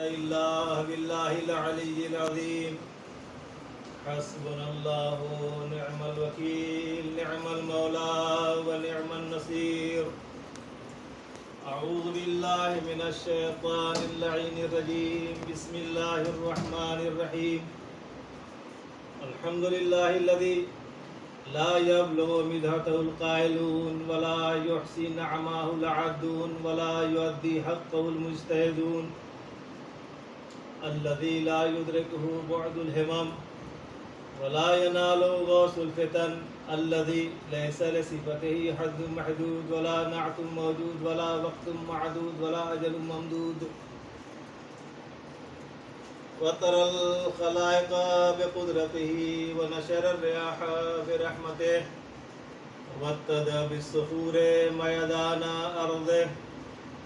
إلا بالله العلي العظيم حسبنا الله ونعم الوكيل نعم المولى ونعم النصير. أعوذ بالله من الشيطان اللعين الرجيم. بسم الله الرحمن الرحيم. الحمد لله الذي لا يبلغ مدحته القائلون ولا يحصي نعماه العادون ولا يؤدي حقه المجتهدون، الذي لا يدركه بعد الهمم ولا ينال غوث الفتن، الذي ليس لصفته حد محدود ولا نعت موجود ولا وقت معدود ولا أجل ممدود. وترى الخلائق بقدرته ونشر الرياح برحمته وابتدى بالصخور ميدان أرضه.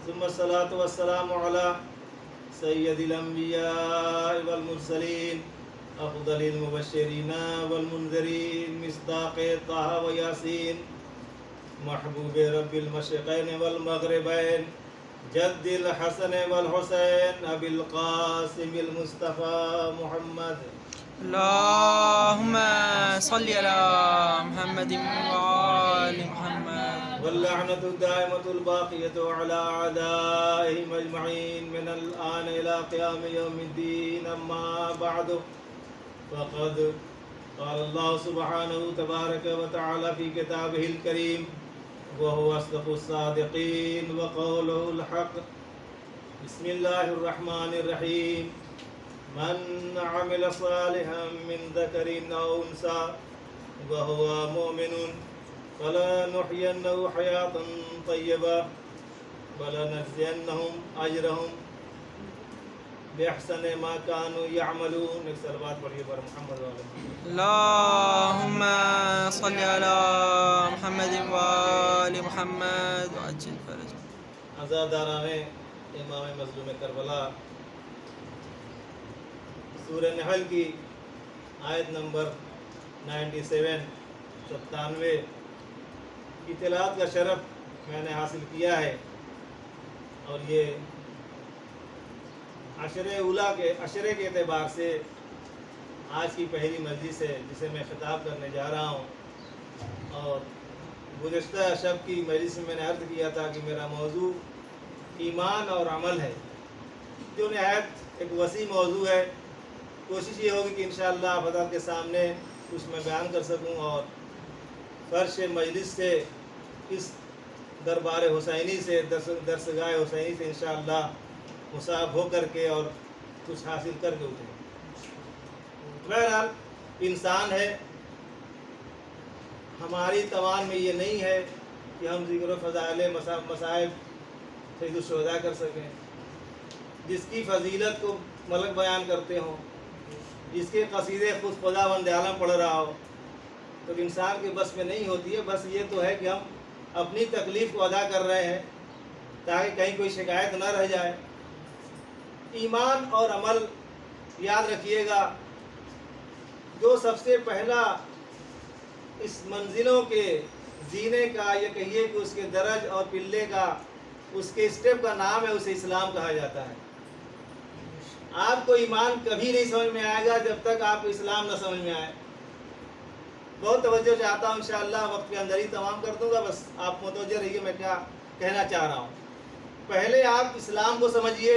ثم الصلاة والسلام على سيد الأنبياء والمرسلين أفضل المبشرين والمنذرين مصداق طه وياسين محبوب رب المشرقين والمغربين جد الحسن والحسين أبي القاسم المصطفى محمد. اللهم صل على محمد وآل محمد. واللعنة الدائمة الباقية على أعدائهم أجمعين من الآن إلى قيام يوم الدين. أما بعد، فقد قال الله سبحانه تبارك وتعالى في كتابه الكريم وهو أصدق الصادقين وقوله الحق. بسم الله الرحمن الرحيم. من عمل صالحا من ذكر أو أنثى وهو مؤمن فلنحيينه حياة طيبة ولنجزينهم أجرهم بأحسن ما كانوا يعملون. ایک صلوات پڑھیے پر محمد وعلیہ. اللهم صل على محمد وآل محمد وعجل فرجهم. عزاداران امام مظلوم کربلا، سورہ نحل کی آیت نمبر 97 کی تلاوت کا شرف میں نے حاصل کیا ہے، اور یہ عشرے کے اعتبار سے آج کی پہلی مجلس ہے جسے میں خطاب کرنے جا رہا ہوں. اور گزشتہ شب کی مجلس میں نے عرض کیا تھا کہ میرا موضوع ایمان اور عمل ہے، جو نہایت ایک وسیع موضوع ہے. کوشش یہ ہوگی کہ انشاءاللہ آپ حضرات کے سامنے کچھ میں بیان کر سکوں اور فرش مجلس سے، اس دربار حسینی سے، درسگاہ حسینی سے انشاءاللہ مصاب ہو کر کے اور کچھ حاصل کر کے اٹھیں. بہرحال انسان ہے، ہماری توان میں یہ نہیں ہے کہ ہم ذکر و فضائل مصائب سید الشہداء کر سکیں، جس کی فضیلت کو ملک بیان کرتے ہوں، جس کے قصیدے خود خدا بند عالم پڑھ رہا ہو، تو انسان کے بس میں نہیں ہوتی ہے. بس یہ تو ہے کہ ہم اپنی تکلیف کو ادا کر رہے ہیں تاکہ کہیں کوئی شکایت نہ رہ جائے. ایمان اور عمل یاد رکھیے گا، جو سب سے پہلا اس منزلوں کے زینے کا، یہ کہیے کہ اس کے درج اور پلے کا، اس کے اسٹیپ کا نام ہے، اسے اسلام کہا جاتا ہے. آپ کو ایمان کبھی نہیں سمجھ میں آئے گا جب تک آپ کو اسلام نہ سمجھ میں آئے. بہت توجہ چاہتا ہوں، انشاءاللہ وقت کے اندر ہی تمام کر دوں گا. بس آپ متوجہ رہیے میں کیا کہنا چاہ رہا ہوں. پہلے آپ اسلام کو سمجھیے،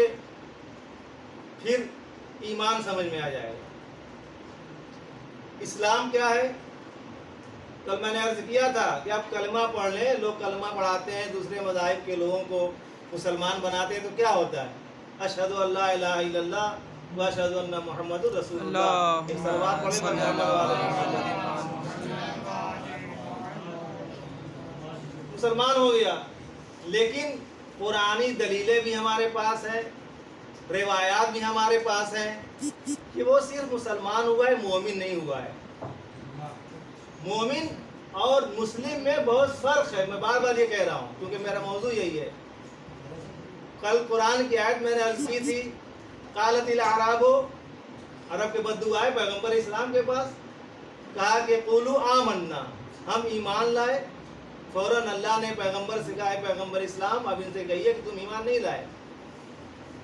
پھر ایمان سمجھ میں آ جائے گا. اسلام کیا ہے؟ کل میں نے عرض کیا تھا کہ آپ کلمہ پڑھ لیں. لوگ کلمہ پڑھاتے ہیں، دوسرے مذاہب کے لوگوں کو مسلمان بناتے ہیں، تو کیا ہوتا ہے؟ اشہد ان لا الہ الا اللہ و اشہد ان محمد رسول اللہ. ایک صلوات پڑھیں پر محمد وعلیہ. مسلمان ہو گیا. لیکن قرآنی دلیلیں بھی ہمارے پاس ہیں، روایات بھی ہمارے پاس ہیں کہ وہ صرف مسلمان ہوا ہے، مومن نہیں ہوا ہے. مومن اور مسلم میں بہت فرق ہے. میں بار بار یہ کہہ رہا ہوں کیونکہ میرا موضوع یہی ہے. کل قرآن کی آیت میں نے عرض کی تھی، قالت الاعراب، عرب کے بدو آئے پیغمبر اسلام کے پاس، کہا کہ قولوا آمنا، ہم ایمان لائے. فوراً اللہ نے پیغمبر سے کہا، پیغمبر اسلام اب ان سے کہیے کہ تم ایمان نہیں لائے.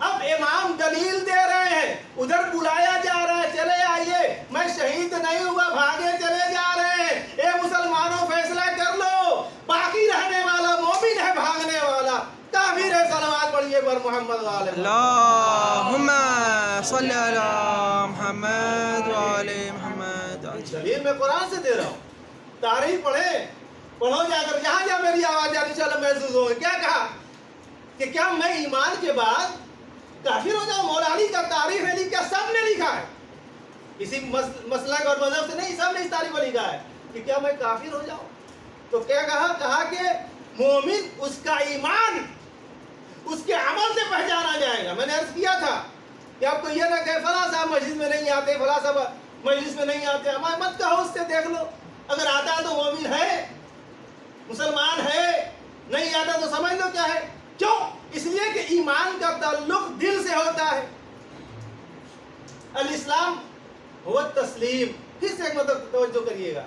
اب امام دلیل دے رہے ہیں، ادھر بلایا جا رہا ہے، چلے آئیے، میں شہید نہیں ہوا، بھاگے چلے جا رہے ہیں، اے مسلمانوں فیصلہ کر لو، باقی رہنے والا مومن ہے، بھاگنے والا کافر ہے۔ صلوات پڑھیے پر محمد وآل محمد۔ اللہم صلی علی محمد وآل محمد۔ دلیل میں قرآن سے دے رہا ہوں، تاریخ پڑھو جا کر، جہاں میری آواز جانی انشاءاللہ محسوس ہوگی۔ کیا کہا کہ کیا میں ایمان کے بعد کافر ہو جاؤں؟ مولا علی کا تاریخ ہے، کیا سب نے لکھا ہے، کسی مسلک اور مذہب سے نہیں، سب نے اس تاریخ کو لکھا ہے کہ کیا میں کافر ہو جاؤں؟ تو کیا کہا کہ مومن اس کا ایمان اس کے عمل سے پہچانا جائے گا۔ میں نے عرض کیا تھا کہ آپ کو یہ نہ کہ فلاں صاحب مسجد میں نہیں آتے، فلاں صاحب مجلس میں نہیں آتے، ہمیں مت کہو، اس سے دیکھ لو، اگر آتا ہے تو مومن ہے، مسلمان ہے، نہیں آتا تو سمجھ لو کیا ہے۔ کیوں؟ اس لیے کہ ایمان کا تعلق دل سے ہوتا ہے۔ الاسلام ہوا تسلیم، پھر سے ایک مطلب توجہ کریے گا،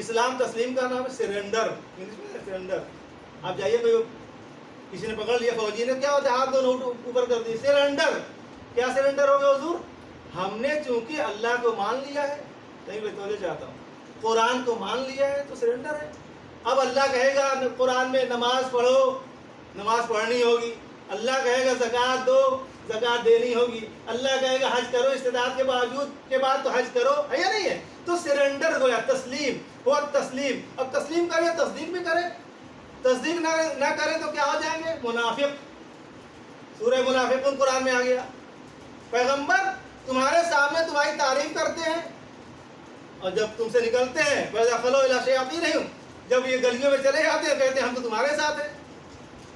اسلام تسلیم کا نام ہے، سرنڈر، انگلش میں سرنڈر۔ آپ جائیے، کوئی کسی نے پکڑ لیا، فوجی نے، کیا ہوتا ہے، ہاتھ دونوں اوپر کر دیے، سرنڈر۔ کیا سرنڈر ہو گیا حضور؟ ہم نے چونکہ اللہ کو مان لیا ہے، نہیں میں توجہ چاہتا ہوں، قرآن کو مان لیا ہے تو سرنڈر ہے۔ اب اللہ کہے گا قرآن میں نماز پڑھو، نماز پڑھنی ہوگی، اللہ کہے گا زکوٰۃ دو، زکوٰۃ دینی ہوگی، اللہ کہے گا حج کرو، استطاعت کے بعد تو حج کرو، ہے یا نہیں ہے؟ تو سرنڈر گویا تسلیم، وہ تسلیم۔ اب تسلیم کرے، تصدیق بھی کرے، تصدیق نہ کرے تو کیا ہو جائیں گے؟ منافق۔ سورہ منافقون قرآن میں آ گیا، پیغمبر تمہارے سامنے تمہاری تعریف کرتے ہیں، اور جب تم سے نکلتے ہیں وَإِذَا خَلَوْا إِلَىٰ شَيَاطِينِهُمْ، جب یہ گلیوں میں چلے جاتے ہیں کہتے ہیں ہم تو تمہارے ساتھ ہیں،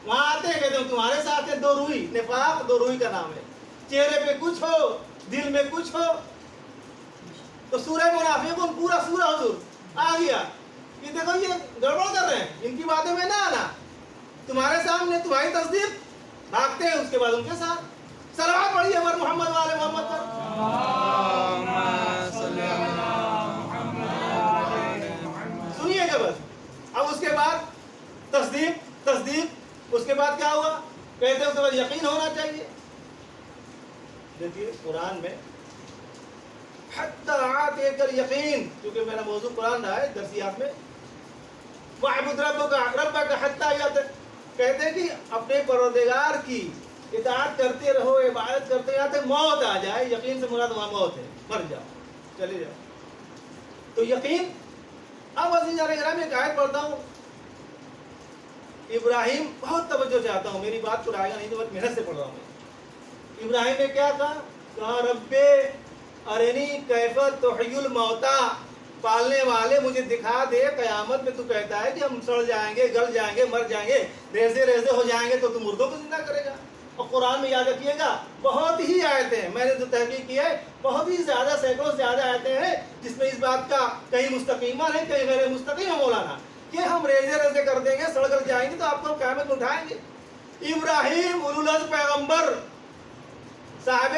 وہاں آتے ہیں کہتے ہیں ہم تمہارے ساتھ ہیں۔ دو روئی، نفاق دو روئی کا نام ہے، چہرے پہ کچھ ہو، دل میں کچھ ہو۔ تو سورہ منافقون پورا سورہ حضور آ گیا کہ دیکھو یہ گڑبڑ کر رہے ہیں، ان کی باتوں میں نہ آنا، تمہارے سامنے تمہاری تصدیق، بھاگتے ہیں اس کے بعد ان کے ساتھ۔ صلوات پڑھیے ہمارے محمد والے محمد پر۔ سنیے گا بس۔ اب اس کے بعد تصدیق، اس کے بعد کیا ہوا؟ کہتے ہیں اس کے بعد یقین ہونا چاہیے۔ دیکھیے قرآن میں حتی آتیک الیقین، کیونکہ میرا موضوع قرآن رہا ہے درسیات میں، وَاعْبُدْ رَبَّكَ حَتَّىٰ يَأْتِيَكَ، کہتے ہیں کہ اپنے پروردگار کی اطاعت کرتے رہو، عبادت کرتے یہاں تک موت آ جائے۔ یقین سے مراد وہاں موت ہے، مر جاؤ، چلے جاؤ۔ تو یقین۔ اب عزیزان کرام ایک آیت پڑھتا ہوں، ابراہیم، بہت توجہ چاہتا ہوں، میری بات کو رائے گا نہیں تو بہت محنت سے پڑھ رہا ہوں میں۔ ابراہیم نے کیا کہا رب ارنی کیف تحیی الموتیٰ، پالنے والے مجھے دکھا دے، قیامت میں تو کہتا ہے کہ ہم سڑ جائیں گے، گل جائیں گے، مر جائیں گے، ریزے ریزے ہو جائیں گے، تو تم مردوں کو زندہ کرے گا۔ اور قرآن میں یاد رکھیے گا بہت ہی آیتیں ہیں، میں نے جو تحقیق کی ہے بہت ہی زیادہ، سینکڑوں سے زیادہ آیتیں ہیں جس میں اس بات کا کہیں مستقیمہ ہے، کہیں غیر مستقیم ہے مولانا، کہ ہم ریزے ریزے کر دیں گے، سڑ گل جائیں گے تو آپ کو قیامت میں اٹھائیں گے۔ ابراہیم اولوالعزم پیغمبر، صاحب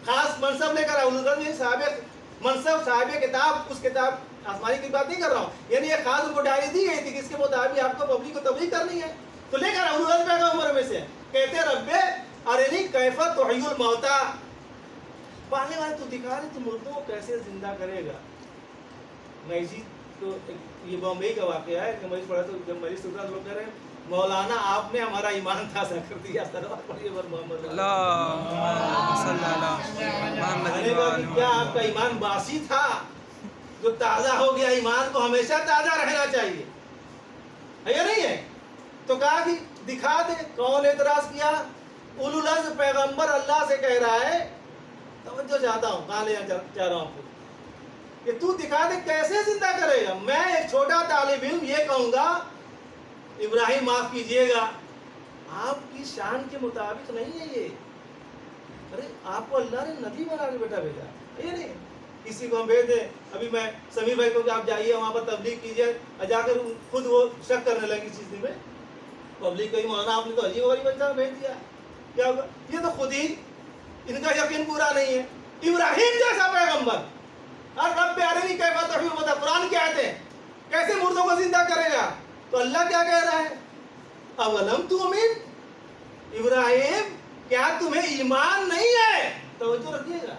خاص منصب لے کر آئے، اولوالعزم صاحب منصب، صاحب کتاب، اس کتاب آسمانی کی بات نہیں کر رہا ہوں، یعنی ایک خاص ان کو ڈائری دی گئی تھی کہ اس کے مطابق آپ کو پبلک کو تبلیغ کرنی ہے، تو لے کر اولوالعزم پیغمبر میں سے کہتے رب ارنی کیف تحیی الموتیٰ، پالنے والے تو دکھا دے تو مردوں کو کیسے زندہ کرے گا۔ میں اسی تو یہ بامبئی کا واقعہ ہے کہ مجھے پڑھا تو جب مجھے سلطان لوگ کہہ رہے ہیں مولانا آپ نے ہمارا ایمان تازہ کر دیا، صلوات پڑھیے پر محمد۔ اللہم صلی علی محمد۔ کیا آپ کا ایمان باسی تھا جو تازہ ہو گیا؟ ایمان کو ہمیشہ تازہ رہنا چاہیے، ہے یا نہیں ہے؟ تو کہا کہ دکھا دے۔ کون اعتراض کیا؟ اولوالعزم پیغمبر اللہ سے کہہ رہا ہے، توجہ چاہتا ہوں، کہاں لے چاہ رہا ہوں آپ کو، کہ تو دکھا دے کیسے زندہ کرے گا۔ میں ایک چھوٹا طالب علم یہ کہوں گا ابراہیم معاف کیجئے گا، آپ کی شان کے مطابق نہیں ہے یہ، ارے آپ کو اللہ نے نبی بنا کے بیٹا بھیجا، یہ نہیں کسی کو ہم بھیج دیں۔ ابھی میں سمیر بھائی کو کہ آپ جائیے وہاں پر تبلیغ کیجئے، جا کر خود وہ شک کرنے لگے اس چیز میں، پبلک کہیں مولانا آپ نے تو عجیب غریب بچہ بھیج دیا، کیا ہوگا؟ یہ تو خود ہی ان کا یقین پورا نہیں ہے۔ ابراہیم جیسا پیغمبر، اور رب ارنی کیف تحیی الموتیٰ، قرآن کی آیتیں ہیں، کیسے مردوں کو زندہ کرے گا؟ تو اللہ کیا کہہ رہا ہے؟ اولم تؤمن، ابراہیم کیا تمہیں ایمان نہیں ہے؟ توجہ رکھیے گا.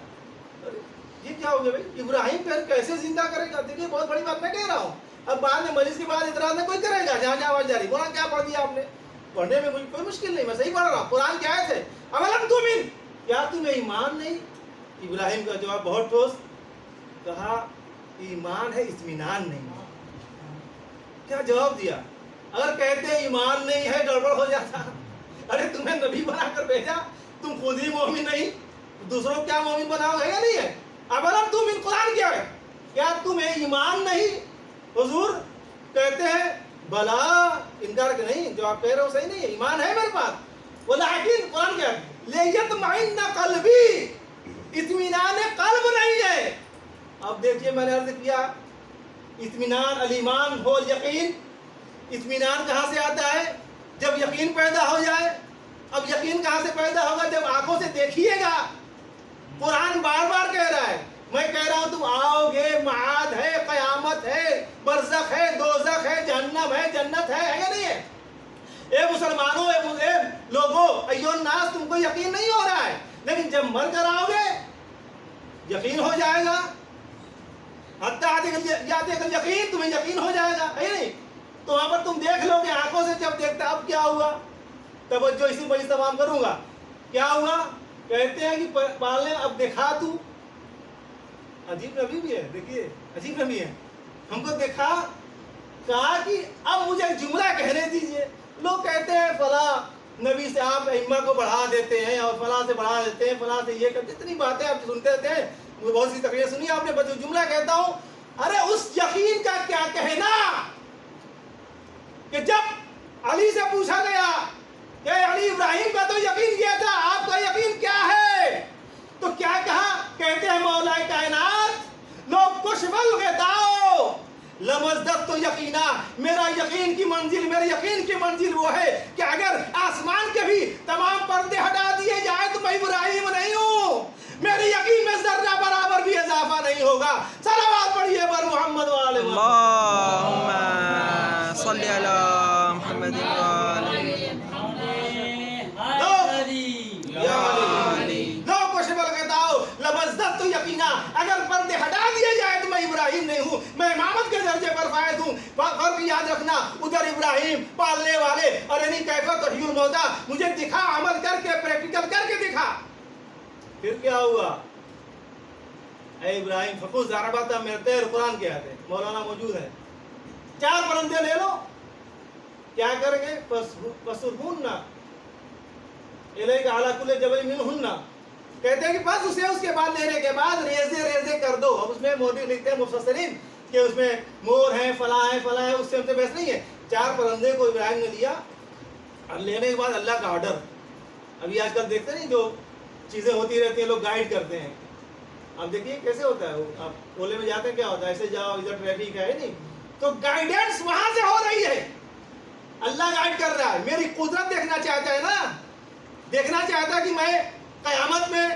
یہ کیا ہو گیا بھائی؟ ابراہیم پھر کیسے زندہ کرے گا؟ دیکھیے بہت بڑی بات میں کہہ رہا ہوں. اب بعد میں مجلس کے بعد اعتراض میں کوئی کرے گا جہاں جہاں آواز جاری. قرآن کیا پڑھ دیا آپ نے؟ پڑھنے میں کوئی مشکل نہیں, میں صحیح پڑھ رہا ہوں. قرآن کی آیت ہے اولم تؤمن, کیا تمہیں ایمان نہیں؟ ابراہیم کا جواب بہت ٹھوس, کہا ایمان ہے اطمینان نہیں. کیا جواب دیا؟ اگر کہتے ایمان نہیں ہے گڑبڑ ہو جاتا. ارے تمہیں نبی بنا کر بھیجا, تم خود ہی مومن نہیں, دوسروں کو کیا مومن بناؤ گے یا نہیں ہے؟ اولم تؤمن قرآن کیا ہے؟ کیا تمہیں ایمان نہیں؟ حضور کہتے ہیں بلا, انکار کہ نہیں, جو آپ کہہ رہے ہو صحیح نہیں ہے, ایمان ہے میرے پاس. ولیکن قرآن کیا ہے؟ لیطمئن قلبی, اطمینان قلب نہیں ہے. اب دیکھیے میں نے عرض کیا اطمینان الایمان ہو یقین. اطمینان کہاں سے آتا ہے؟ جب یقین پیدا ہو جائے. اب یقین کہاں سے پیدا ہوگا؟ جب آنکھوں سے دیکھیے گا. قرآن بار بار کہہ رہا ہے, میں کہہ رہا ہوں تم آؤ گے, معاد ہے, قیامت ہے, برزخ ہے, دوزخ ہے, جہنم ہے, جنت ہے یا نہیں ہے؟ اے مسلمانوں, اے لوگوں, ایھا الناس, تم کو یقین نہیں ہو رہا ہے, لیکن جب مر کر آؤ گے یقین ہو جائے گا. حتیٰ یاتے کل یقین, تمہیں یقین ہو جائے گا, ہے نہیں؟ تو وہاں پر تم دیکھ لو گے آنکھوں سے. جب دیکھتا اب کیا ہوا, توجہ اسی وجہ سے تمام کروں گا. کیا ہوا؟ کہتے ہیں کہ پالنے اب دکھا تو. عجیب نبی بھی ہے, دیکھیے عجیب نبی ہے. ہم کو دکھا, کہا کہ اب مجھے جملہ کہنے دیجئے. لوگ کہتے ہیں فلاں نبی سے آپ ائمہ کو بڑھا دیتے ہیں اور فلاں سے بڑھا دیتے ہیں, فلاں سے یہ کرتے, اتنی باتیں آپ سنتے رہتے ہیں. مجھے بہت سی تقریر سنی آپ نے, بس جملہ کہتا ہوں. ارے اس یقین کا کیا کہنا کہ جب علی سے پوچھا گیا کہ علی ابراہیم کا تو یقین کیا تھا, آپ کا یقین کیا ہے؟ تو کیا کہا؟ کہتے ہیں مولا کائنات لو کشف الغطاء لمزددت یقینا, میرا یقین کی منزل, میرے یقین کی منزل وہ ہے کہ اگر آسمان کے بھی تمام پردے ہٹا دیے جائے تو میں ابراہیم نہیں ہوں, میرے یقین میں ذرہ برابر بھی اضافہ نہیں ہوگا. صلوات پڑھیے بر محمد وآل محمد. اللهم صل على محمد وآل لو کشف الغطاء لمزددت یقینا, اگر پردے ہٹا دیے جائے تو میں ابراہیم نہیں ہوں, میں امامت کے درجے پر فائز ہوں. فرق یاد رکھنا, ادھر ابراہیم پالنے والے, اور یعنی کیفیت تحیی الموتیٰ, مجھے دکھا, عمل کر کے, پریکٹیکل کر کے دکھا. پھر کیا ہوا؟ اے ابراہیم فقص ضربۃ من الطیر, قرآن کے آتے ہیں, مولانا موجود ہے. 4 پرندے لے لو, کیا کریں گے؟ فَصُرْهُنَّ إِلَيْكَ عَلَى كُلِّ جَبَلٍ مِّنْهُنَّ, کہتے ہیں کہ بس اسے اس کے بعد لینے کے بعد ریزے ریزے کر دو. اب اس میں موٹی لکھتے ہیں مفسرین کہ اس میں مور ہیں, فلاں ہیں, فلاں ہیں, اس سے ہم سے بحث نہیں ہے. 4 پرندے کو ابراہیم نے لیا, اور لینے کے بعد اللہ کا آرڈر. ابھی آج کل دیکھتے نہیں جو چیزیں ہوتی رہتی ہیں, لوگ گائیڈ کرتے ہیں. اب دیکھیے کیسے ہوتا ہے, آپ اولے میں جاتے ہیں کیا ہوتا ہے, ایسے جاؤ, ادھر ٹریفک ہے نہیں, تو گائیڈنس وہاں سے ہو رہی ہے. اللہ گائیڈ کر رہا ہے. میری قدرت دیکھنا چاہتا ہے نا, دیکھنا چاہتا ہے کہ میں قیامت میں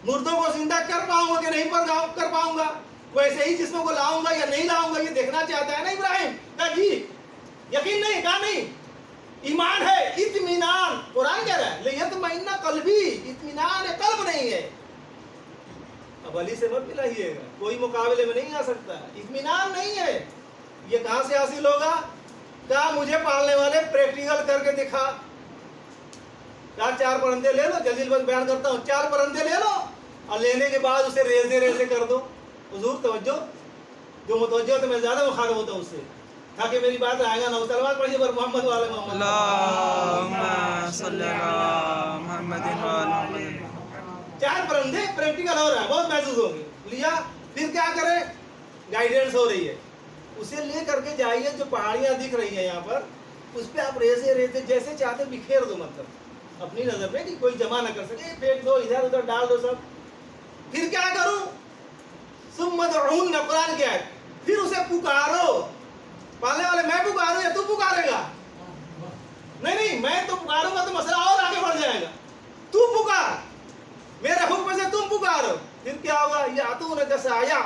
مردوں کو زندہ کر پاؤں گا کہ نہیں کر پاؤں گا, ویسے ہی جسموں کو لاؤں گا یا نہیں لاؤں گا, یہ دیکھنا چاہتا ہے نا ابراہیم. کہا جی یقین نہیں, کہا نہیں, ایمان ہے, اطمینان. قرآن کہہ رہا ہے لیطمئن قلبی, اطمینان قلب نہیں ہے. اب علی سے مت ملائیے گا, کوئی مقابلے میں نہیں آ سکتا, اطمینان نہیں ہے. یہ کہاں سے حاصل ہوگا؟ کہا مجھے پالنے والے پریکٹیکل کر کے دکھا. کہا 4 پرندے لے لو, جلدی بس بیان کرتا ہوں, 4 پرندے لے لو, اور لینے کے بعد اسے ریزے ریزے کر دو. حضور توجہ, جو متوجہ ہوتے میں زیادہ مخاطب ہوتا ہوں اس سے, تاکہ میری بات آئے گا نہ. صلوات پڑھیے پر محمد وآل محمد. اللهم صل على محمد وآل محمد. 4 پرندے پریکٹیکل ہو رہا ہے, بہت محسوس ہوں گے. لیا, پھر کیا کرے؟ گائیڈنس ہو رہی ہے. اسے لے کر کے جائیے, جو پہاڑیاں دکھ رہی ہیں یہاں پر, اس پہ آپ ریزے ریزے جیسے چاہتے بکھیر دو, مطلب اپنی نظر میں کہ کوئی جمع نہ کر سکے, پھینک دو, ادھر ادھر ڈال دو سب. پھر کیا کروں؟ ثم ادعوہن, قرآن کیا ہے, پھر اسے پکارو. پالنے والے میں پکاروں یا تو پکارے گا؟ نہیں, میں تو پکاروں گا تو مسئلہ اور آگے بڑھ جائے گا. تو پکار, میرے حکم سے تم پکارو. پھر کیا ہوگا؟ یاتونک سعیا,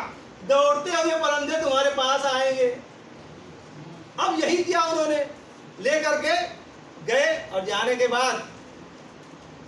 دوڑتے ہوئے پرندے تمہارے پاس آئیں گے. اب یہی کیا انہوں نے, لے کر کے گئے, اور جانے کے بعد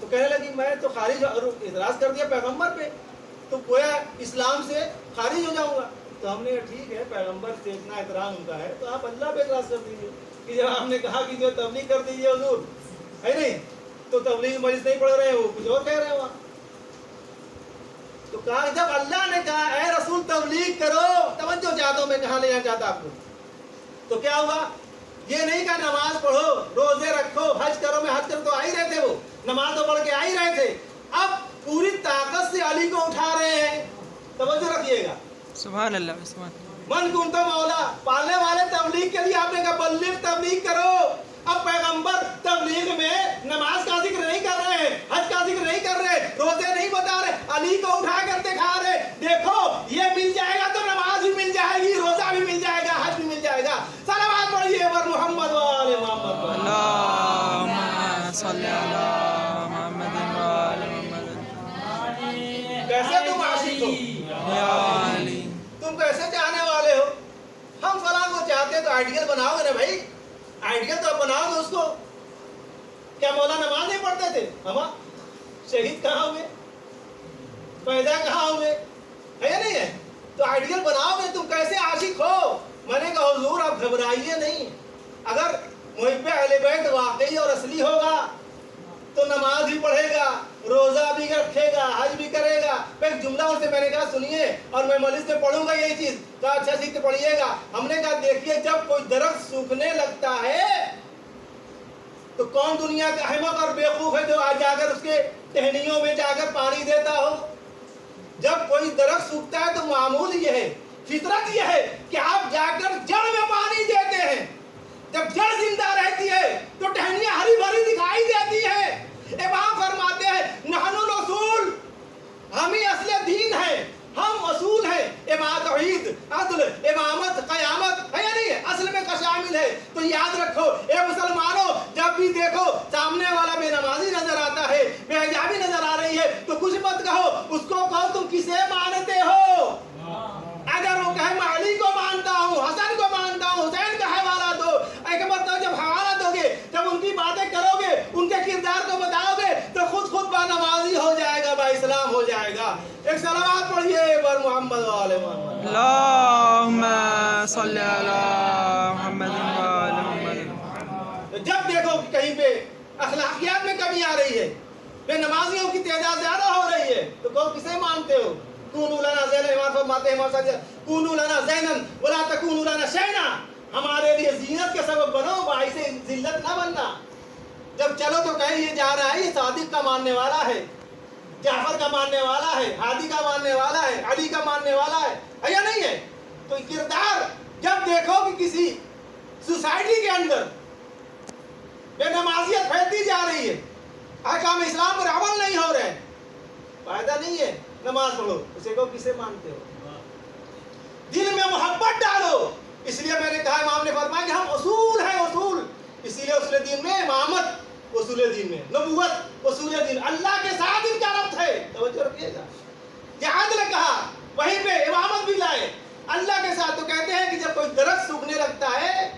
تو کہنے لگی میں تو خارج اعتراض کر دیا پیغمبر پہ تو گویا اسلام سے خارج ہو جاؤں گا. تو ہم نے ٹھیک ہے پیغمبر سے اتنا احترام ان کا ہے تو آپ اللہ پہ اعتراض کر دیجیے کہ جب آپ نے کہا کہ جو تبلیغ کر دیجیے حضور ہے نہیں تو تبلیغ مجلس نہیں پڑھ رہے وہ کچھ اور کہہ رہے ہیں وہاں. تو کہا جب اللہ نے کہا اے رسول تبلیغ کرو, توجہ چاہتا ہوں میں کہاں لے جانا چاہتا آپ کو, تو کیا ہوا؟ یہ نہیں کہا نماز پڑھو روزے رکھو حج کرو, میں حج کر تو آ ہی رہے تھے, وہ نماز تو پڑھ کے آ ہی رہے تھے, اب پوری طاقت سے علی کو اٹھا رہے ہیں. توجہ رکھیے گا, سبحان اللہ سبحان من کنتا مولا, پالنے والے تبلیغ کے لیے آپ نے کہا بلغ تبلیغ کرو. اب پیغمبر تبلیغ میں نماز کا ذکر نہیں کر رہے ہیں, حج کا ذکر نہیں کر رہے, روزے نہیں بتا رہے, علی کو اٹھا کر دکھا رہے دیکھو یہ مل جائے گا تو نماز بھی مل جائے گی, روزہ بھی مل جائے گا, حج بھی مل جائے گا. صلوات پڑھیے پر محمد وآل محمد. اللہم صلی علی محمد وآل محمد. کیسے تم عاشق ہو, یا علی تم کیسے چاہنے والے ہو؟ ہم فلاں کو چاہتے تو آئیڈیل بناؤ گے نا بھائی, آئیڈیل تو بناؤ گے اس کو. کیا مولا نماز نہیں پڑھتے تھے؟ ہم شہید کہاں ہوئے, پیدا کہاں ہوئے, ہے یا نہیں ہے؟ تو آئیڈیل بناؤ گے, تم کیسے عاشق ہو؟ میں نے کہا حضور آپ گھبرائیے نہیں, اگر محب اہل بیت واقعی اور اصلی ہوگا تو نماز بھی پڑھے گا, روزہ بھی رکھے گا, حج بھی کرے گا. ایک جملہ ان سے میں نے کہا سنیے اور میں مجلس سے پڑھوں گا یہی چیز, کہا اچھا سیکھ کے پڑھیے گا. ہم نے کہا دیکھیے جب کوئی درخت سوکھنے لگتا ہے تو کون دنیا کا احمق اور بیوقوف ہے جو آج جا کر اس کے ٹہنیوں میں جا کر پانی دیتا ہو؟ جب کوئی درخت سوکھتا ہے تو معمول یہ ہے, فطرت یہ ہے کہ آپ جا کر جڑ میں پانی دیتے ہیں. جب جڑ زندہ رہتی ہے تو ٹہنیاں ہری بھری دکھائی دیتی ہے. امام فرماتے ہیں نحن الاصول, ہم ہی اصل دین ہے, ہم اصول ہیں. توحید, عدل, امامت, قیامت ہے یا نہیں ہے, اصل میں کا شامل ہے. تو یاد رکھو اے مسلمانوں, جب بھی دیکھو سامنے والا بے نمازی نظر آتا ہے, بے حجابی نظر آ رہی ہے تو کچھ مت کہو, اس کو کہو تم کسے مانتے ہو. اگر وہ کہے میں علی کو مانتا ہوں, حسن کو مانتا ہوں, حسین کا حوالہ دو, ایک مرتبہ جب حوالہ دو گے, جب ان کی باتیں کرو گے, ان کے کردار کو بتاؤ گے تو خود با نمازی ہو جائے گا, با اسلام ہو جائے گا. ایک صلوات پڑھیے بر محمد وآل محمد. اللہم صلی علی محمد وآل محمد. جب دیکھو کہ کہیں پہ اخلاقیات میں کمی آ رہی ہے, بے نمازیوں کی تعداد زیادہ ہو رہی ہے, تو کہو کسے مانتے ہو. کونوا لنا زینا, امام فرماتے ہیں کونوا لنا زینا ولا تکونوا لنا شینا, ہمارے لیے زینت کا سبب بنو, باعث ذلت نہ بننا. جب چلو تو کہیں یہ جا رہا ہے, یہ صادق کا ماننے والا ہے, جعفر کا ماننے والا ہے, ہادی کا ماننے والا ہے, علی کا ماننے والا ہے یا نہیں ہے. تو کردار جب دیکھو کہ کسی سوسائٹی کے اندر بے نمازیت پھیلتی جا رہی ہے, احکام اسلام پر عمل نہیں ہو رہے, فائدہ نہیں ہے نماز پڑھو, اسے کہو کسے مانتے ہو. دل میں محبت ڈالو. اس لیے میں نے کہا امام نے فرمایا کہ ہم اصول ہیں, اصول. اسی لیے اصول دین میں امامت اصول دین میں, نبوت اصول دین, اللہ کے ساتھ ان کا ربط ہے. توجہ رکھیے گا, جہاد نے کہا وہیں پہ امامت بھی لائے اللہ کے ساتھ. تو کہتے ہیں کہ جب کوئی درخت سوکھنے لگتا ہے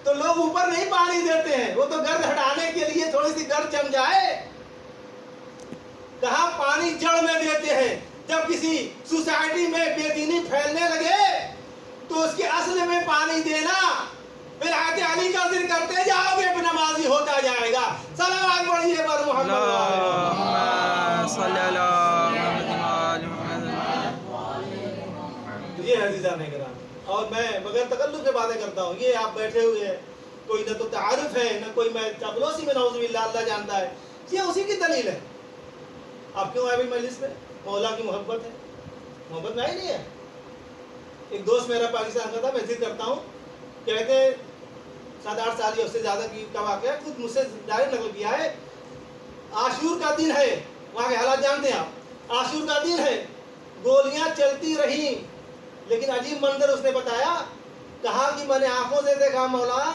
تو لوگ اوپر نہیں پانی دیتے ہیں, وہ تو گرد ہٹانے کے لیے تھوڑی سی گرد جم جائے, کہاں پانی جڑ میں دیتے ہیں. جب کسی سوسائٹی میں بے دینی پھیلنے لگے تو اس کے اصل میں پانی دینا, پھر آیت علی کا ذکر کرتے جاؤ گے, نمازی ہوتا جائے گا. صلوات پڑھیے پر محمد. اللہم صلی علی محمد وآل محمد. یہ عزیزان کرام, اور میں بغیر تکلف کے باتیں کرتا ہوں. یہ آپ بیٹھے ہوئے ہیں, کوئی نہ تو تعارف ہے نہ کوئی, میں چاپلوسی میں نعوذ باللہ, اللہ جانتا ہے. یہ اسی کی دلیل ہے. آپ کیوں آئے بھی مجلس میں؟ مولا کی محبت ہے, محبت میں آئی نہیں ہے. ایک دوست میرا پاکستان کا تھا, میں ذکر کرتا ہوں, کہتے 7-8 سال یا اس سے زیادہ کا واقعہ, خود مجھ سے ڈائریکٹ نقل کیا ہے. عاشور کا دن ہے, وہاں کے حالات جانتے ہیں آپ, عاشور کا دن ہے, گولیاں چلتی رہیں, لیکن عجیب منظر اس نے بتایا. کہا کہ میں نے آنکھوں سے دیکھا مولا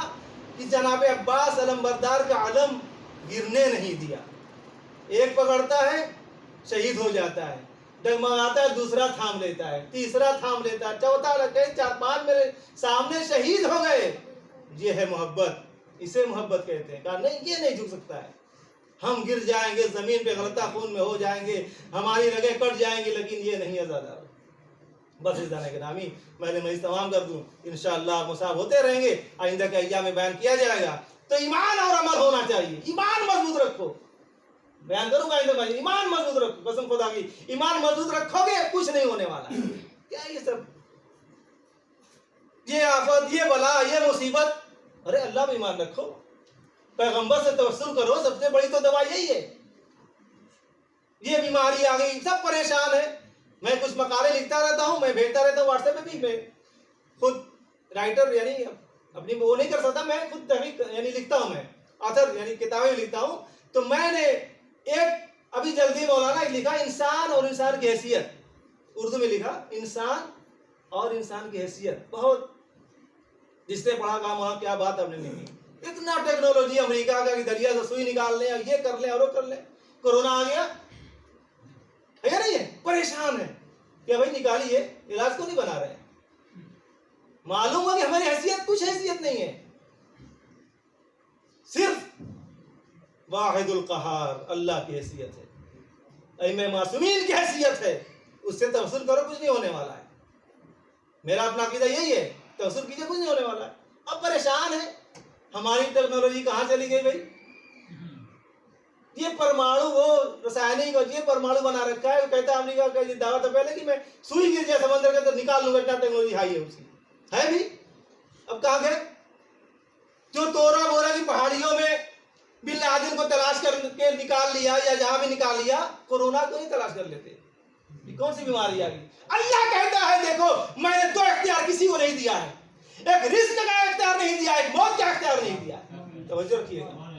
کہ جناب عباس علمبردار کا علم گرنے نہیں دیا. ایک پکڑتا ہے شہید ہو جاتا ہے, ڈگمگاتا ہے, دوسرا تھام لیتا ہے, تیسرا تھام لیتا ہے, چوتھا لگے, 4-5 میرے سامنے شہید ہو گئے. یہ ہے محبت, اسے محبت کہتے ہیں. کہا نہیں, یہ نہیں جھک سکتا ہے. ہم گر جائیں گے زمین پہ غلطہ خون میں ہو جائیں گے, ہماری رگیں کٹ جائیں گی, لیکن یہ نہیں آزادار. بس اس جانے کے نامی میں نے مجلس تمام کر دوں. انشاءاللہ مصاب ہوتے رہیں گے, آئندہ کے ایام میں بیان کیا جائے گا. تو ایمان اور عمل ہونا چاہیے. ایمان مضبوط رکھو, بیان کروں گا آئندہ میں, ایمان مضبوط رکھو, قسم خدا کی ایمان مضبوط رکھو گے کچھ نہیں ہونے والا. کیا یہ سب, یہ آفت, یہ بلا, یہ مصیبت, ارے اللہ پہ ایمان رکھو, پیغمبر سے توسل کرو, سب سے بڑی تو دوا یہی ہے. یہ بیماری آ گئی, سب پریشان ہے. میں کچھ مقالے لکھتا رہتا ہوں, میں بھیجتا رہتا ہوں واٹس ایپ پہ بھی. میں خود رائٹر یعنی اپنی وہ نہیں کر سکتا, میں خود تحقیق یعنی لکھتا ہوں, میں آتھر یعنی کتابیں لکھتا ہوں. تو میں نے ایک ابھی جلدی مولانا لکھا, انسان اور انسان کی حیثیت, اردو میں لکھا انسان اور انسان کی حیثیت. بہت جس نے پڑھا کہا وہاں کیا بات ہم نے لکھی. اتنا ٹیکنالوجی امریکہ کا کہ دریا سے سوئی نکال لیں, اور یہ کر لیں اور وہ کر لیں. کورونا آ گیا ہے نہیں ہے, پریشان ہے کہ بھائی نکالیے, علاج کو نہیں بنا رہے ہیں. معلوم ہو کہ ہماری حیثیت کچھ حیثیت نہیں ہے, صرف واحد القہار اللہ کی حیثیت ہے, ائمہ معصومین کی حیثیت ہے. اس سے توسل کرو, کچھ نہیں ہونے والا ہے. میرا اپنا عقیدہ یہی ہے, توسل کیجیے, کچھ نہیں ہونے والا ہے. اب پریشان ہے, ہماری ٹیکنالوجی کہاں چلی گئی بھائی. یہ پرمانو وہ رسائنک اور یہ پرمانو بنا رکھا ہے. وہ کہتا ہے امریکہ کا یہ دعویٰ تھا پہلے کہ میں سوئی گر جائے سمندر کے تو نکال لوں گا, اتنا ٹیکنالوجی ہائی ہے اس کی. ہے بھی, اب کہاں گئے جو تورا بورا کی پہاڑیوں میں بن لادن کو تلاش کر کے نکال لیا, یا جہاں بھی نکال لیا, کورونا کو نہیں تلاش کر لیتے. یہ کون سی بیماری آ گئی. اللہ کہتا ہے دیکھو میں نے دو اختیار کسی کو نہیں دیا ہے, ایک رزق کا اختیار نہیں دیا, ایک موت کا اختیار نہیں دیا. توجہ رکھیے گا,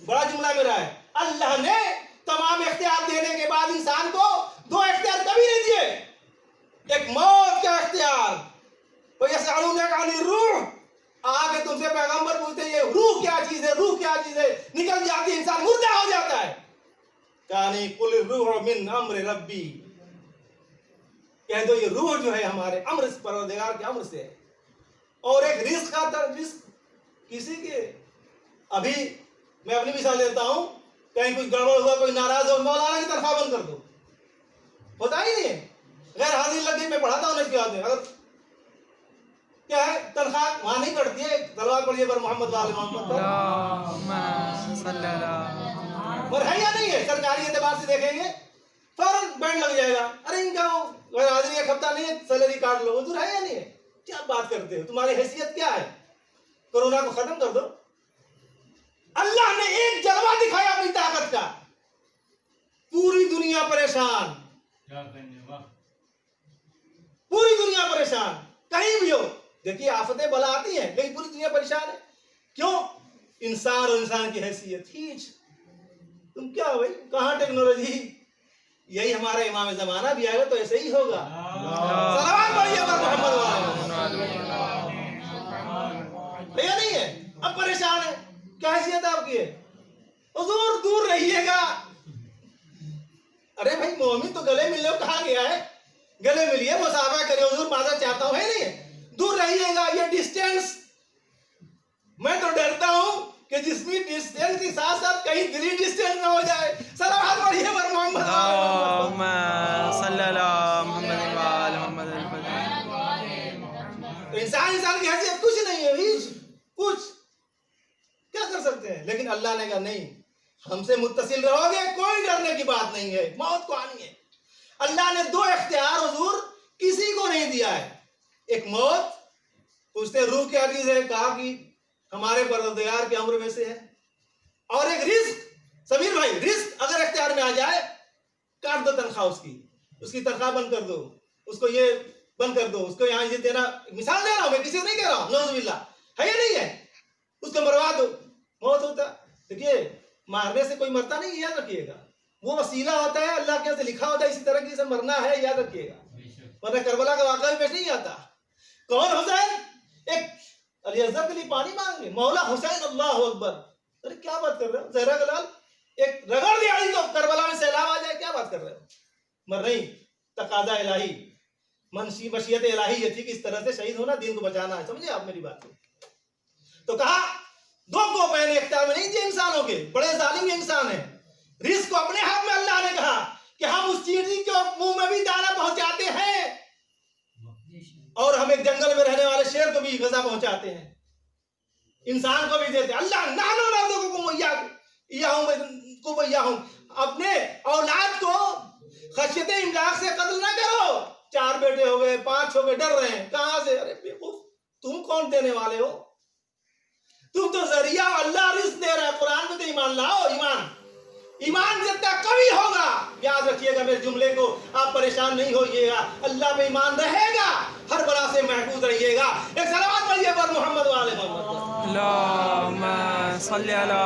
بڑا جملہ میرا ہے. اللہ نے تمام اختیار دینے کے بعد انسان کو دو اختیار کبھی نہیں دیے. ایک موت کا اختیار, وَيَسْأَلُونَكَ عَنِ الرُّوحِ, آگے تم سے پیغمبر پوچھتے ہیں یہ روح کیا چیز ہے, روح کیا چیز ہے, نکل جاتی ہے, انسان مردہ ہو جاتا ہے. کہانی قُلِ الرُّوحُ مِنْ أَمْرِ رَبِّي, کہہ دو یہ روح جو ہے ہمارے امر پروردگار کے امر سے ہے. اور ایک رزق کا رزق کسی کے, ابھی میں اپنی مثال دیتا ہوں, کہیں کچھ گڑبڑ ہوا, کوئی ناراض ہو, مولانا کی تنخواہ بند کر دو, ہوتا ہی نہیں ہے. غیر حاضری لگ گئی, میں پڑھاتا ہوں نشریات میں, اگر کیا ہے تنخواہ وہاں نہیں کٹتی ہے, دلوار پڑھیے پر محمد وال محمد پر, پر ہے یا نہیں ہے. سرکاری اعتبار سے دیکھیں گے فوراً بینڈ لگ جائے گا, ارے ان کا غیر حاضری ایک ہفتہ نہیں ہے, سیلری کاٹ لو. حضور ہے یا نہیں ہے, کیا بات کرتے ہو, تمہاری حیثیت کیا ہے. کورونا کو ختم کر دو. اللہ نے ایک جلوہ دکھایا اپنی طاقت کا, پوری دنیا پریشان, پوری دنیا پریشان, کہیں بھی ہو. دیکھیے آفتیں بلا آتی ہیں لیکن پوری دنیا پریشان ہے. کیوں؟ انسان اور انسان کی حیثیت ہیچ. تم کیا ہو بھائی, کہاں ٹیکنالوجی. یہی ہمارا امام زمانہ بھی آئے گا تو ایسے ہی ہوگا. صلوات پڑھیے پر محمد والے. یا نہیں ہے, اب پریشان ہے, کیا حیثیت آپ کی ہے. حضور دور رہیے گا. ارے بھائی مومن تو گلے ملنے کو کہا گیا ہے, گلے ملیے, مصافحہ کرے. حضور معذرت چاہتا ہوں, ہے نہیں ہے, دور رہیے گا. یہ ڈسٹینس, میں تو ڈرتا ہوں کہ جسمی ڈسٹینس کے ساتھ ساتھ کہیں دلی ڈسٹینس نہ ہو جائے. صلوات پڑھیے پر محمد. اللہم صلی علی محمد وعلی محمد. تو انسان کی حیثیت کچھ نہیں ہے, ہیچ کچھ کیا کر سکتے ہیں. لیکن اللہ نے کہا نہیں, ہم سے متصل رہو گے, کوئی ڈرنے کی بات نہیں ہے, موت کو آنی ہے. اللہ نے دو اختیار حضور کسی کو نہیں دیا ہے. ایک موت, پوچھتے روح کیا چیز ہے, کہا کہ ہمارے پروردگار کے امر میں سے ہے. اور ایک رزق, سمیر بھائی رزق اگر اختیار میں آ جائے, کاٹ دو تنخواہ اس کی تنخواہ بند کر دو, اس کو یہ بند کر دو, اس کو یہاں یہ دینا. مثال دے رہا ہوں میں, کسی کو نہیں کہہ رہا ہوں, نعوذ باللہ, ہے یا نہیں ہے, اس کو مروا دو. موت ہوتا, دیکھیے مارنے سے کوئی مرتا نہیں, یاد رکھیے گا. وہ وسیلہ ہوتا ہے, اللہ کے یہاں سے لکھا ہوتا ہے, اسی طرح کی سے مرنا ہے, یاد رکھیے گا. ورنہ کربلا کا واقعہ بھی پیش نہیں آتا. کون حسین, ایک علی اصغر کے لیے پانی مانگ لے, مولا حسین اللہ اکبر. ارے کیا بات کر رہے ہو زہرا گلال, ایک رگڑ دیا تو کربلا میں سیلاب آ جائے, کیا بات کر رہے ہو. مر نہیں, تقاضا الہی, مشیت الہی یہ تھی کہ اس طرح سے شہید ہونا, دین کو بچانا ہے. سمجھے آپ میری بات کو. تو کہا دو کو پہنے اختیار میں نہیں دیے انسانوں کے، بڑے ظالم انسان ہیں. رزق کو اپنے ہاتھ میں اللہ نے کہا کہ ہم اس چیٹی کے منہ میں بھی دانا پہنچاتے ہیں اور ہم ایک جنگل میں رہنے والے شیر کو بھی غذا پہنچاتے ہیں، انسان کو بھی دیتے ہیں. اللہ نانو ہوں اپنے اولاد کو خشیت املاک سے قتل نہ کرو. 4 بیٹے ہو گئے، 5 ہو گئے، ڈر رہے ہیں کہاں سے؟ ارے تم کون دینے والے ہو؟ تم تو ذریعہ، اللہ رزق دے رہا ہے. قرآن میں تو ایمان لاؤ. ایمان جتنا قوی ہوگا، یاد رکھیے گا میرے جملے کو، آپ پریشان نہیں ہوئیے گا، اللہ پہ ایمان رہے گا، ہر بلا سے محفوظ رہیے گا. ایک صلوات پڑھیے پر محمد والے محمد. اللہم صلی علی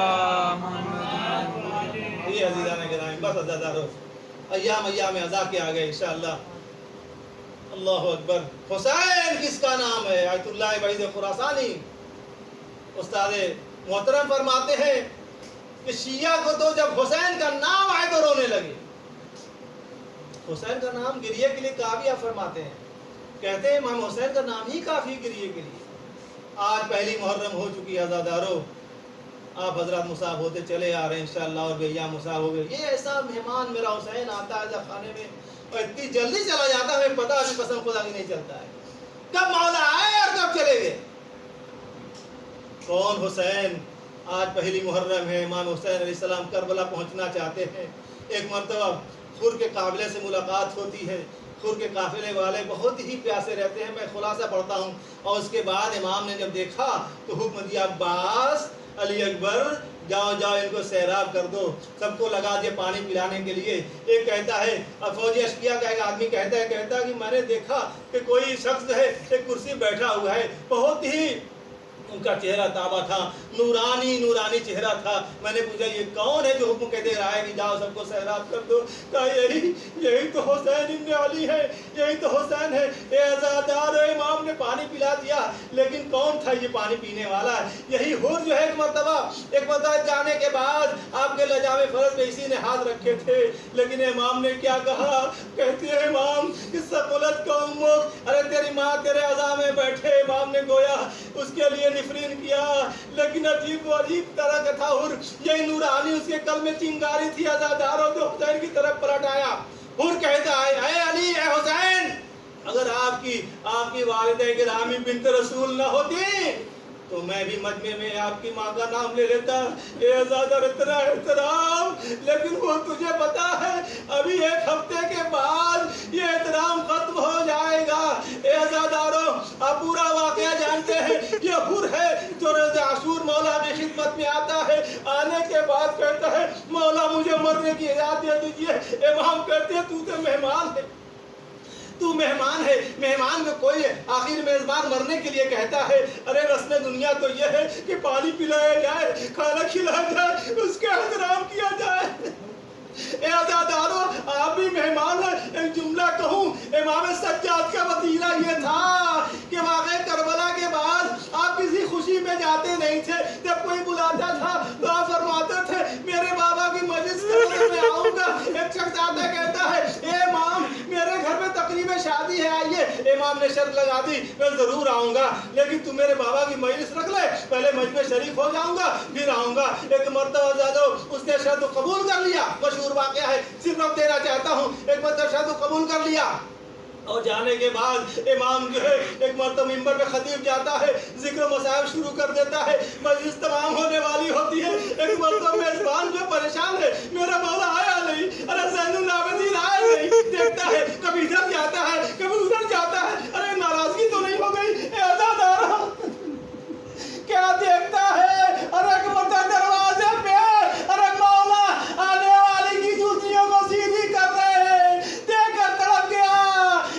محمد. یہ عزیزان گرامی، بس عزادارو ایام عزا کے آگئے انشاءاللہ. اللہ اکبر. حسین کس کا نام ہے؟ آیت اللہ بعید خراسانی استاد محترم فرماتے ہیں کہ شیعہ کو تو جب حسین کا نام آئے تو رونے لگے. حسین کا نام گریے کے لیے کافی، آپ فرماتے ہیں، کہتے ہیں امام حسین کا نام ہی کافی گریے کے لیے. آج پہلی محرم ہو چکی ہے عزادارو، آپ حضرات مصاب ہوتے چلے آ رہے ہیں انشاءاللہ، اور بھی ایام مصاب ہو گئے. یہ ایسا مہمان میرا حسین آتا ہے خانے میں اور اتنی جلدی چلا جاتا ہے، ہمیں پتہ بھی قسم خدا کی نہیں چلتا ہے کب مولا آئے اور کب چلے گئے. کون حسین؟ آج پہلی محرم ہے، امام حسین علیہ السلام کربلا پہنچنا چاہتے ہیں. ایک مرتبہ خور کے قافلے سے ملاقات ہوتی ہے. خور کے قافلے والے بہت ہی پیاسے رہتے ہیں. میں خلاصہ پڑھتا ہوں. اور اس کے بعد امام نے جب دیکھا تو حکم دیا، عباس، علی اکبر، جاؤ ان کو سیراب کر دو. سب کو لگا دیا پانی پلانے کے لیے. ایک کہتا ہے، فوجی اشقیہ کا ایک آدمی کہتا ہے کہ میں نے دیکھا کہ کوئی شخص ہے ایک کرسی بیٹھا ہوا ہے، بہت ہی ان کا چہرہ تابہ تھا، نورانی چہرہ تھا. میں نے پوچھا یہ کون ہے جو حکم کہتے رہا ہے کہ جاؤ سب کو سیراب کر دو؟ کہا یہی تو حسین ابن علی ہے، یہی تو حسین ہے. اے عزادار، امام نے پانی پلا دیا، لیکن کون تھا یہ پانی پینے والا؟ یہی حر جو ہے ایک مرتبہ جانے کے بعد آپ کے لجام فرض پہ اسی نے ہاتھ رکھے تھے. لیکن امام نے کیا کہا؟ کہتے ہیں امام ثقلت کا امک، ارے تیری ماں تیرے عزا میں بیٹھے. امام نے گویا اس کے لیے نفرین کیا، لیکن عجیب طرح کا تھا حر. یہی نورانی اس کے قلب میں چنگاری تھی. عزاداروں کو حسین کی طرف پلٹ آیا. حر کہتا ہے، اے علی، اے حسین، اگر آپ کی والدہ گرامی بنت رسول نہ ہوتی تو میں بھی مجمع میں آپ کی ماں کا نام لے لیتا. اے عزادار، اتنا احترام، لیکن وہ تجھے پتا ہے ابھی 1 ہفتے کے بعد یہ احترام ختم ہو جائے گا. اے عزاداروں، آپ پورا واقعہ جانتے ہیں. یہ حر ہے جو روز عاشور مولا کی خدمت میں آتا ہے. آنے کے بعد کہتا ہے، مولا مجھے مرنے کی اجازت دے دیجیے. امام کہتے ہیں تو مہمان ہے، تو مہمان ہے. مہمان میں کوئی آخر میزبان مرنے کے لیے کہتا ہے، ارے رسم دنیا تو یہ ہے کہ پانی پلایا جائے، کھانا کھلایا جائے، اس کا احترام کیا جائے. اے عزادارو، آپ بھی مہمان ہیں. ایک جملہ کہوں، امام سجاد کا وتیرہ یہ تھا کہ واقعہ کربلا کے بعد آپ کسی خوشی میں جاتے نہیں تھے. جب کوئی بلاتا تھا تو آپ فرماتے تھے میرے بابا کی مجلس میں آؤں گا. ایک شخص آتا کہتا ہے، اے امام، میرے گھر میں تقریب شادی ہے، آئیے. امام نے شرط لگا دی، میں ضرور آؤں گا، لیکن تم میرے بابا کی مجلس رکھ لے، پہلے مجمع شریف ہو جاؤں گا پھر آؤں گا. ایک مرتبہ زیادہ اس نے شرط قبول کر لیا. مشہور واقعہ ہے، صرف اب دینا چاہتا ہوں. ایک مرتبہ شرط قبول کر لیا اور جانے کے بعد امام جو ہے ایک مرتبہ منبر پہ خطیب جاتا ہے، ذکر و مصائب شروع کر دیتا ہے. مجلس تمام ہونے والی ہوتی ہے. ایک مرتبہ میزبان جو پریشان ہے، میرا مولا آیا نہیں، ارے زین العابدین آیا نہیں. دیکھتا ہے کبھی ادھر جاتا ہے کبھی ادھر جاتا ہے. ارے ناراضگی تو نہیں ہو گئی؟ اے عزادارو، کیا دیکھتا ہے؟ ارے ایک مرتبہ دروازے پہ ارے مولا آنے والی کی جوتیوں کو سیدھی کر رہے ہیں. دیکھ کر تڑپ گیا.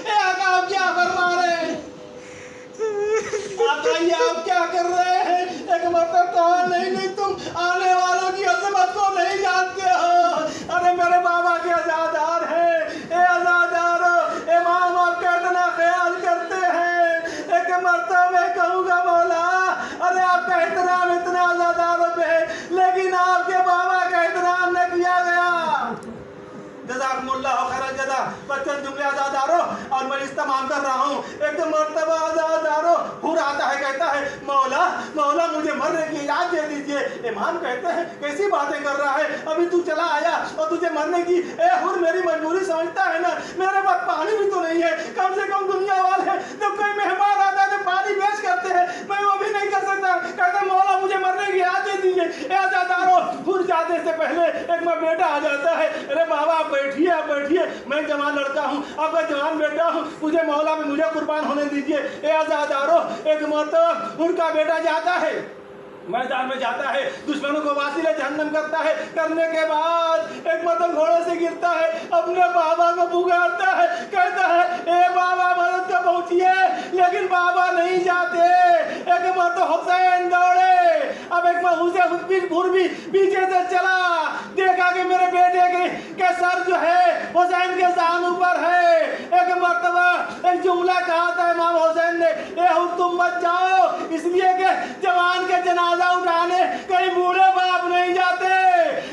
اے آقا، آپ کیا فرما رہے ہیں؟ آقا یہ آپ کیا کر رہے ہیں؟ ایک مرتبہ کہا، نہیں تم آنے والوں کی عظمت کو نہیں جانتے ہو. ارے میرے بابا کے عزادار ہیں. اے عزادارو، امام آپ کا اتنا خیال کرتے ہیں. ایک مرتبہ میں کہوں گا مولا، ارے آپ کا احترام اتنا عزاداروں پہ ہے، لیکن آپ کے بابا کا احترام نہ کیا گیا. جزاکم اللہ خیر الجزا. بچن جملے عزاداروں اور میں استعمال کر رہا ہوں. ایک مرتبہ عزاداروں حر آتا ہے، کہتا ہے، مولا مجھے مرنے کی اجازت دے دیجیے. امام کہتے ہیں کیسی باتیں کر رہا ہے, ابھی تو چلا آیا اور تجھے مرنے کی اے حر میری مجبوری سمجھتا ہے نا, میرے پاس پانی بھی تو نہیں ہے, کم سے کم دنیا والے جب کوئی مہمان آتا ہے تو پانی پیش کرتے ہیں, میں وہ بھی نہیں کر سکتا. کہتا مولا مجھے مرنے کی اجازت دیجیے. اے عزادارو, حر جاتے سے پہلے ایک میں بیٹا آ جاتا ہے, ارے بابا آپ بیٹھیے آپ بیٹھیے, میں جوان لڑکا ہوں, آپ کا جوان بیٹا ہوں, مجھے مولا میں مجھے قربان ہونے دیجیے. اے عزادارو, ایک مرتبہ حر کا بیٹا جاتا ہے, میدان میں جاتا ہے, دشمنوں کو واصل جہنم کرتا ہے, کرنے کے بعد ایک مرتبہ گھوڑے سے گرتا ہے, اپنے بابا کو پکارتا ہے, کہتا ہے اے بابا مدد کا پہنچیے, لیکن بابا نہیں جاتے. ایک مرتبہ حسین دوڑے, اب ایک حر بھی پیچھے سے چلا, دیکھا کہ میرے بیٹے کے سر جو ہے حسین کے زانو پر ہے. ایک مرتبہ ایک جملہ کہا تھا امام حسین نے, اے حر تم مت جاؤ, اس لیے کہ جوان کے جنازہ اٹھانے کہیں بوڑھے باپ نہیں جاتے.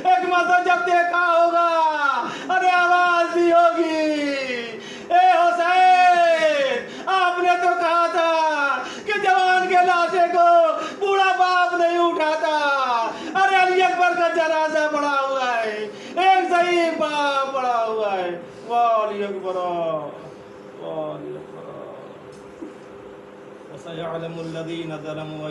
ایک مرتبہ جب دیکھا ہوگا, ارے آواز دی ہوگی, اے حسین آپ نے تو کہا تھا کہ جوان کے لاشے کو بوڑھا باپ نہیں اٹھاتا. ارے علی اکبر کا جنازہ پڑا ہوا ہے, ایک ضعیف باپ پڑا ہوا ہے. واہ علی اکبر, واہ علی اکبر. وَسَيَعْلَمُ الَّذِينَ ظَلَمُوا